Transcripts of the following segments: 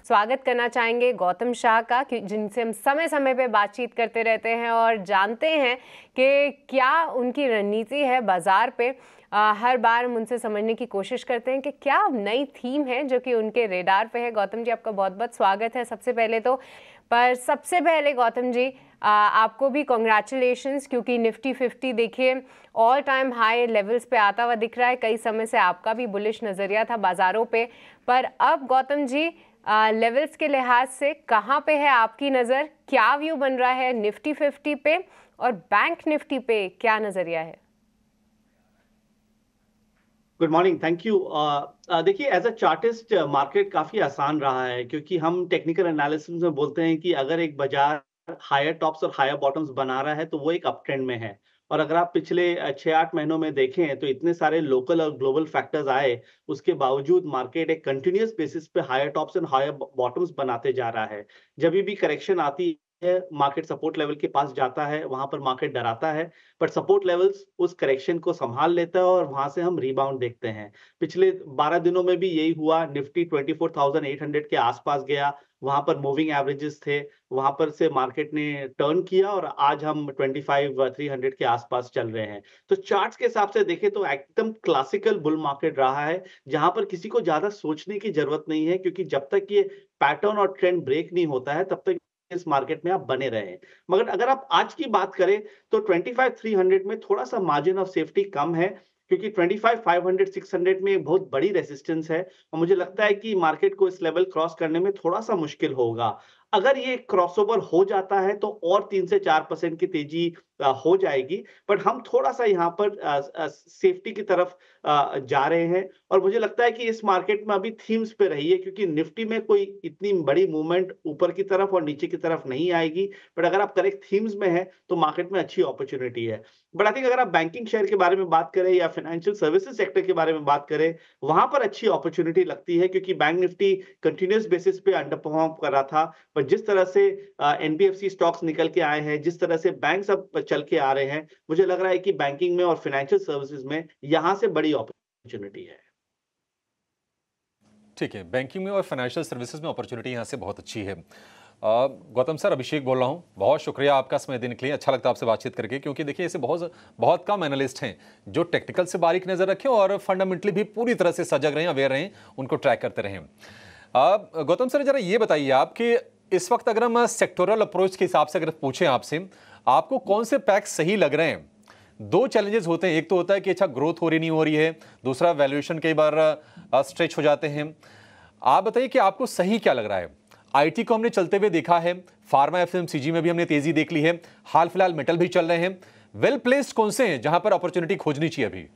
स्वागत करना चाहेंगे गौतम शाह का, जिनसे हम समय समय पे बातचीत करते रहते हैं और जानते हैं कि क्या उनकी रणनीति है बाजार पे। हर बार हम उनसे समझने की कोशिश करते हैं कि क्या नई थीम है जो कि उनके रेडार पे है। गौतम जी, आपका बहुत बहुत स्वागत है सबसे पहले तो। पर सबसे पहले गौतम जी, आपको भी कॉन्ग्रेचुलेशंस, क्योंकि निफ्टी 50 देखिए ऑल टाइम हाई लेवल्स पे आता हुआ दिख रहा है। कई समय से आपका भी बुलिश नज़रिया था बाज़ारों पे, पर अब गौतम जी लेवल्स के लिहाज से कहाँ पे है आपकी नज़र? क्या व्यू बन रहा है निफ्टी 50 पे और बैंक निफ्टी पे क्या नज़रिया है? Good morning, thank you. देखिए, एज अ चार्टिस्ट मार्केट काफी आसान रहा है, क्योंकि हम टेक्निकल एनालिसिस में बोलते हैं कि अगर एक बाजार हायर टॉप्स और हायर बॉटम्स बना रहा है तो वो एक अप ट्रेंड में है। और अगर आप पिछले 6-8 महीनों में देखें तो इतने सारे लोकल और ग्लोबल फैक्टर्स आए, उसके बावजूद मार्केट एक कंटिन्यूअस बेसिस पे higher tops and higher bottoms बनाते जा रहा है। जब भी करेक्शन आती है, मार्केट सपोर्ट लेवल के पास जाता है, वहां पर मार्केट डराता है, पर सपोर्ट लेवल्स उस करेक्शन को संभाल लेता है और वहां से हम रिबाउंड देखते हैं। पिछले 12 दिनों में भी यही हुआ। निफ्टी 24,800 के आसपास गया, वहां पर मूविंग एवरेजेस थे, वहां पर से मार्केट ने टर्न किया और आज हम 25,300 के आसपास चल रहे हैं। तो चार्ट्स के हिसाब से देखें तो एकदम क्लासिकल बुल मार्केट रहा है, जहां पर किसी को ज्यादा सोचने की जरूरत नहीं है, क्योंकि जब तक ये पैटर्न और ट्रेंड ब्रेक नहीं होता है तब तक इस मार्केट में आप बने रहे। मगर अगर आप आज की बात करें तो 25,300 में थोड़ा-सा मार्जिन ऑफ सेफ्टी कम है, क्योंकि 25,500 600 में एक बहुत बड़ी रेजिस्टेंस है और मुझे लगता है कि मार्केट को इस लेवल क्रॉस करने में थोड़ा-सा मुश्किल होगा। अगर ये क्रॉसओवर हो जाता है तो और 3 से 4% की तेजी हो जाएगी, बट हम थोड़ा-सा यहाँ पर सेफ्टी की तरफ जा रहे हैं और मुझे लगता है कि इस मार्केट में अभी थीम्स पे रहिए, क्योंकि निफ्टी में कोई इतनी बड़ी मूवमेंट ऊपर की तरफ और नीचे की तरफ नहीं आएगी। बट अगर आप करेक्ट थीम्स में हैं, तो मार्केट में अच्छी अपॉर्च्युनिटी है। बट आई थिंक अगर आप बैंकिंग शेयर के बारे में बात करें या फाइनेंशियल सर्विसेज सेक्टर के बारे में बात करें, वहां पर अच्छी अपॉर्च्युनिटी लगती है, क्योंकि बैंक निफ्टी कंटिन्यूअस बेसिस पे अंडर परफॉर्म कर रहा था। पर जिस तरह से एनबीएफसी स्टॉक्स निकल के आए हैं, जिस तरह से बैंक सब चल के आ रहे हैं, मुझे लग रहा है कि बैंकिंग में और फाइनेंशियल सर्विसेज में यहां से बड़ी अपॉर्चुनिटी है। ठीक है, बैंकिंग में और फाइनेंशियल सर्विसेज में अपॉर्चुनिटी यहाँ से बहुत अच्छी है। गौतम सर, अभिषेक बोल रहा हूँ। बहुत शुक्रिया आपका समय देने के लिए। अच्छा लगता है आपसे बातचीत करके, क्योंकि देखिए ऐसे बहुत बहुत कम एनालिस्ट हैं जो टेक्निकल से बारीक नजर रखें और फंडामेंटली भी पूरी तरह से सजग रहें, अवेयर रहें, उनको ट्रैक करते रहें। गौतम सर, जरा ये बताइए आप कि इस वक्त अगर हम सेक्टोरल अप्रोच के हिसाब से अगर पूछें आपसे, आपको कौन से पैक्स सही लग रहे हैं? दो चैलेंजेस होते हैं, एक तो होता है कि अच्छा ग्रोथ हो रही नहीं हो रही है, दूसरा वैल्यूएशन कई बार स्ट्रेच हो जाते हैं। आप बताइए कि आपको सही क्या लग रहा है? आईटी को हमने चलते हुए देखा है, फार्मा एफएमसीजी में भी हमने तेजी देख ली है, हाल फिलहाल मेटल भी चल रहे हैं। वेल प्लेस्ड कौन से हैं जहां पर अपॉर्चुनिटी खोजनी चाहिए अभी?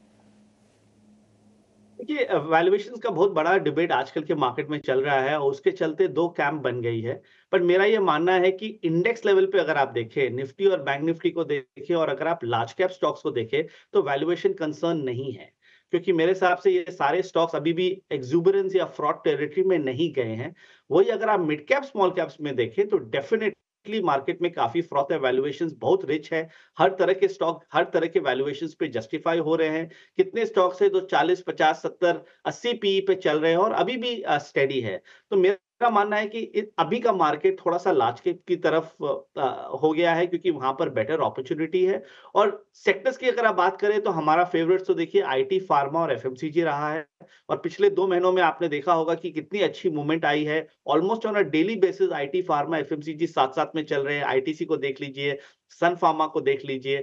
देखिए, वैल्यूएशंस का बहुत बड़ा डिबेट आजकल के मार्केट में चल रहा है और उसके चलते दो कैंप बन गई है। पर मेरा ये मानना है कि इंडेक्स लेवल पे अगर आप देखें, निफ्टी और बैंक निफ्टी को देखें और अगर आप लार्ज कैप स्टॉक्स को देखें, तो वैल्यूएशन कंसर्न नहीं है, क्योंकि मेरे हिसाब से ये सारे स्टॉक्स अभी भी एक्सुबरेंस या फ्रॉड टेरिटरी में नहीं गए हैं। वही अगर आप मिड कैप स्मॉल कैप्स में देखें तो डेफिनेटली मार्केट में काफी फ्रॉड है, वैल्यूएशंस बहुत रिच है। हर तरह के स्टॉक हर तरह के वैल्यूएशंस पे जस्टिफाई हो रहे हैं। कितने स्टॉक्स है जो 40, 50, 70, 80 पीई पे चल रहे हैं और अभी भी स्टेडी है। तो मेरा मानना है कि अभी का मार्केट थोड़ा-सा लार्ज कैप की तरफ हो गया है, क्योंकि वहाँ पर बेटर अपॉर्चुनिटी है। और सेक्टर्स की अगर आप बात करें तो हमारा फेवरेट तो देखिए आईटी, फार्मा और एफएमसीजी रहा है। और पिछले 2 महीनों में आपने देखा होगा कि कितनी अच्छी मूवमेंट आई है। Almost on a daily basis IT, pharma, FMCG साथ-साथ में चल रहे हैं। आईटीसी को देख लीजिए, सन फार्मा को देख लीजिए,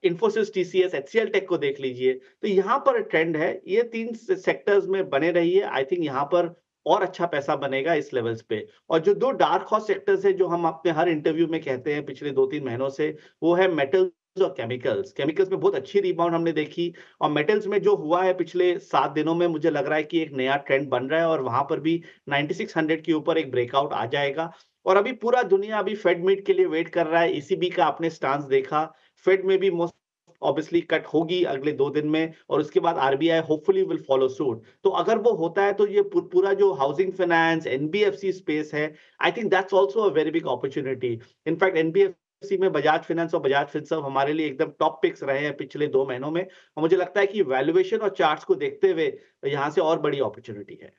इन्फोसिस, टीसीएस, एचसीएल टेक को देख लीजिए। तो यहाँ पर ट्रेंड है, ये 3 से सेक्टर्स में बने रहिए। आई थिंक यहाँ पर और अच्छा पैसा बनेगा इस लेवल्स पे। और जो 2 डार्क हॉर्स सेक्टर्स हैं जो हम अपने हर इंटरव्यू में कहते हैं पिछले 2-3 महीनों से, वो है मेटल्स और केमिकल्स। केमिकल्स में बहुत अच्छी रिबाउंड हमने देखी और मेटल्स में जो हुआ है पिछले 7 दिनों में, मुझे लग रहा है कि एक नया ट्रेंड बन रहा है और वहाँ पर भी 9600 के ऊपर एक ब्रेकआउट आ जाएगा। और अभी पूरा दुनिया अभी फेड मीट के लिए वेट कर रहा है। ईसीबी का आपने स्टांस देखा, फेड में भी मोस्ट ऑब्वियसली कट होगी अगले 2 दिन में और उसके बाद RBI hopefully will follow suit. तो अगर वो होता है तो ये पूरा जो हाउसिंग फाइनेंस, एनबीएफसी स्पेस है, I think that's also a very big opportunity. In fact NBFC में बजाज फाइनेंस और बजाज फिनसर्व हमारे लिए एकदम टॉप पिक्स रहे हैं पिछले 2 महीनों में और मुझे लगता है कि वैल्यूएशन और चार्ट्स को देखते हुए यहाँ से और बड़ी अपॉर्चुनिटी है।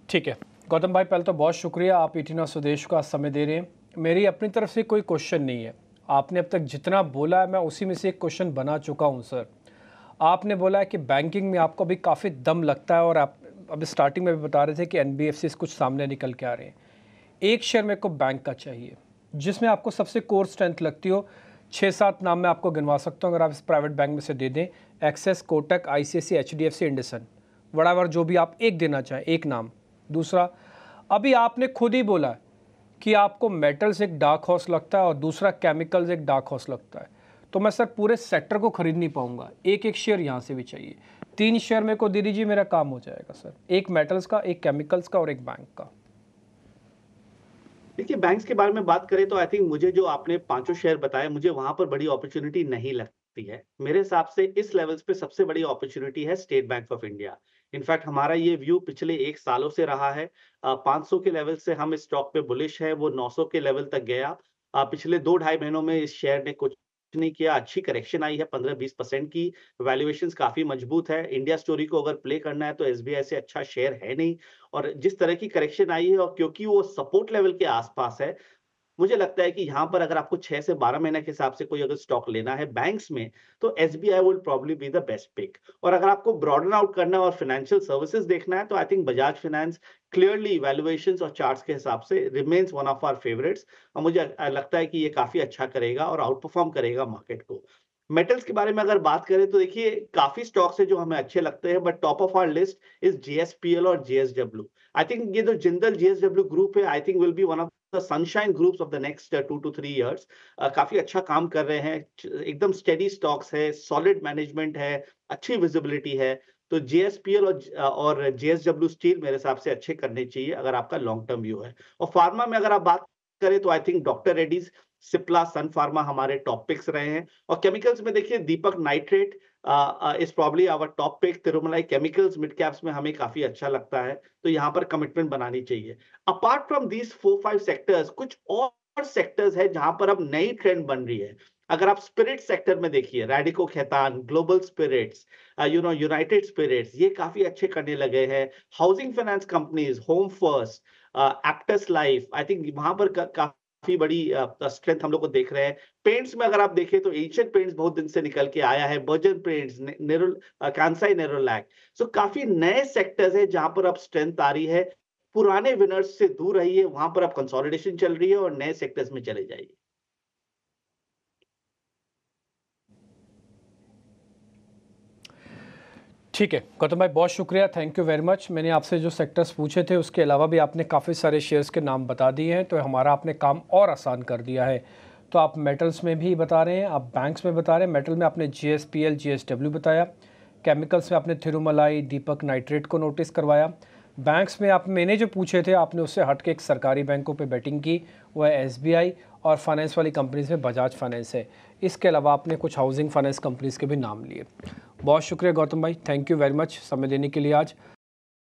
ठीक है गौतम भाई, पहले तो बहुत शुक्रिया, आप ईटीना स्वदेश का समय दे रहे हैं। मेरी अपनी तरफ से कोई क्वेश्चन नहीं है, आपने अब तक जितना बोला है मैं उसी में से एक क्वेश्चन बना चुका हूं सर। आपने बोला है कि बैंकिंग में आपको अभी काफ़ी दम लगता है, और आप अभी स्टार्टिंग में भी बता रहे थे कि एनबीएफसी कुछ सामने निकल के आ रहे हैं। एक शेयर मेरे को बैंक का चाहिए जिसमें आपको सबसे कोर स्ट्रेंथ लगती हो। 6-7 नाम मैं आपको गिनवा सकता हूँ, अगर आप इस प्राइवेट बैंक में से दे दें। एक्सेस, कोटक, आईसीआईसीआई, एचडीएफसी, इंडसन, वड़ावर, जो भी आप एक देना चाहें, एक नाम। दूसरा, अभी आपने खुद ही बोला कि आपको मेटल्स एक डार्क हॉर्स लगता है और दूसरा केमिकल्स एक डार्क हॉर्स लगता है, तो मैं सर पूरे सेक्टर को खरीद नहीं पाऊंगा, एक एक शेयर यहाँ से भी चाहिए। 3 शेयर मेरे को दे दीजिए, मेरा काम हो जाएगा सर। एक मेटल्स का, एक केमिकल्स का और एक बैंक का। देखिए, बैंक्स के बारे में बात करें तो आई थिंक मुझे जो आपने 5 शेयर बताए, मुझे वहां पर बड़ी अपॉर्चुनिटी नहीं लगती है। मेरे हिसाब से इस लेवल्स पे सबसे बड़ी अपॉर्चुनिटी है state bank of India. In fact हमारा ये व्यू पिछले 1 सालों से रहा है। 500 के लेवल से हम इस स्टॉक पे बुलिश है, वो 900 के लेवल तक गया। पिछले 2-2.5 महीनों में इस शेयर ने कुछ नहीं किया, अच्छी करेक्शन आई है 15-20% की। वैल्यूएशंस काफी मजबूत है। इंडिया स्टोरी को अगर प्ले करना है तो एसबीआई से अच्छा शेयर है नहीं, और जिस तरह की करेक्शन आई है और क्योंकि वो सपोर्ट लेवल के आसपास है, मुझे लगता है कि यहाँ पर अगर आपको 6 से 12 महीने के हिसाब से कोई अगर स्टॉक लेना है बैंक्स में, तो SBI will probably be the best pick. और अगर आपको ब्रॉडन आउट करना है और फाइनेंशियल सर्विसेज देखना है, तो I think Bajaj Finance clearly valuations और चार्ट्स के हिसाब से remains one of our favourites, और मुझे लगता है कि ये काफी अच्छा करेगा और आउट परफॉर्म करेगा मार्केट को। मेटल्स के बारे में अगर बात करें तो देखिए, काफी स्टॉक्स है जो हमें अच्छे लगते हैं, but top of our list is JSPL और जेएसडब्ल्यू। आई थिंक ये जो जिंदल जेएसडब्ल्यू ग्रुप है, I think will be one of the sunshine groups of the next 2 to 3 years. काफी अच्छा काम कर रहे हैं, एकदम स्टेडी स्टॉक्स है, सॉलिड मैनेजमेंट है, अच्छी विजिबिलिटी है। तो जेएसपीएल और जेएसडब्ल्यू स्टील मेरे हिसाब से अच्छे करने चाहिए अगर आपका लॉन्ग टर्म व्यू है। और फार्मा में अगर आप बात करें तो I think doctor Reddy's, Cipla, Sun Pharma हमारे टॉप पिक्स रहे हैं। और केमिकल्स में देखिए, Deepak Nitrite is probably our top pick. Tirumalai Chemicals mid caps में हमें काफी अच्छा लगता है, तो यहाँ पर कमिटमेंट बनानी चाहिए। अपार्ट फ्रॉम दीज 4-5 सेक्टर्स, कुछ और सेक्टर्स है जहां पर अब नई ट्रेंड बन रही है। अगर आप स्पिरिट सेक्टर में देखिए, Radico Khaitan, global spirits, united spirits, ये काफी अच्छे करने लगे हैं। Housing finance companies, home first, एक्टस लाइफ, आई थिंक वहां पर काफी बड़ी स्ट्रेंथ हम लोग को देख रहे हैं। पेंट्स में अगर आप देखें तो एशियन पेंट्स बहुत दिन से निकल के आया है, बर्जन पेंट्स, कांसाई नेरोलैक। सो काफी नए सेक्टर्स है जहां पर अब स्ट्रेंथ आ रही है। पुराने विनर्स से दूर रहिए, वहां पर अब कंसोलिडेशन चल रही है, और नए सेक्टर्स में चले जाइए। ठीक है गौतम भाई, बहुत शुक्रिया, थैंक यू वेरी मच। मैंने आपसे जो सेक्टर्स पूछे थे उसके अलावा भी आपने काफ़ी सारे शेयर्स के नाम बता दिए हैं, तो हमारा आपने काम और आसान कर दिया है। तो आप मेटल्स में भी बता रहे हैं, आप बैंक्स में बता रहे हैं। मेटल में आपने जेएसपीएल, जेएसडब्ल्यू बताया। केमिकल्स में आपने थिरुमलाई, दीपक नाइट्रेट को नोटिस करवाया। बैंक्स में मैंने जो पूछे थे आपने उससे हट के एक सरकारी बैंकों पे बैटिंग की, वो है एसबीआई, और फाइनेंस वाली कंपनीज में बजाज फाइनेंस है। इसके अलावा आपने कुछ हाउसिंग फाइनेंस कंपनीज के भी नाम लिए। बहुत शुक्रिया गौतम भाई, थैंक यू वेरी मच समय देने के लिए आज।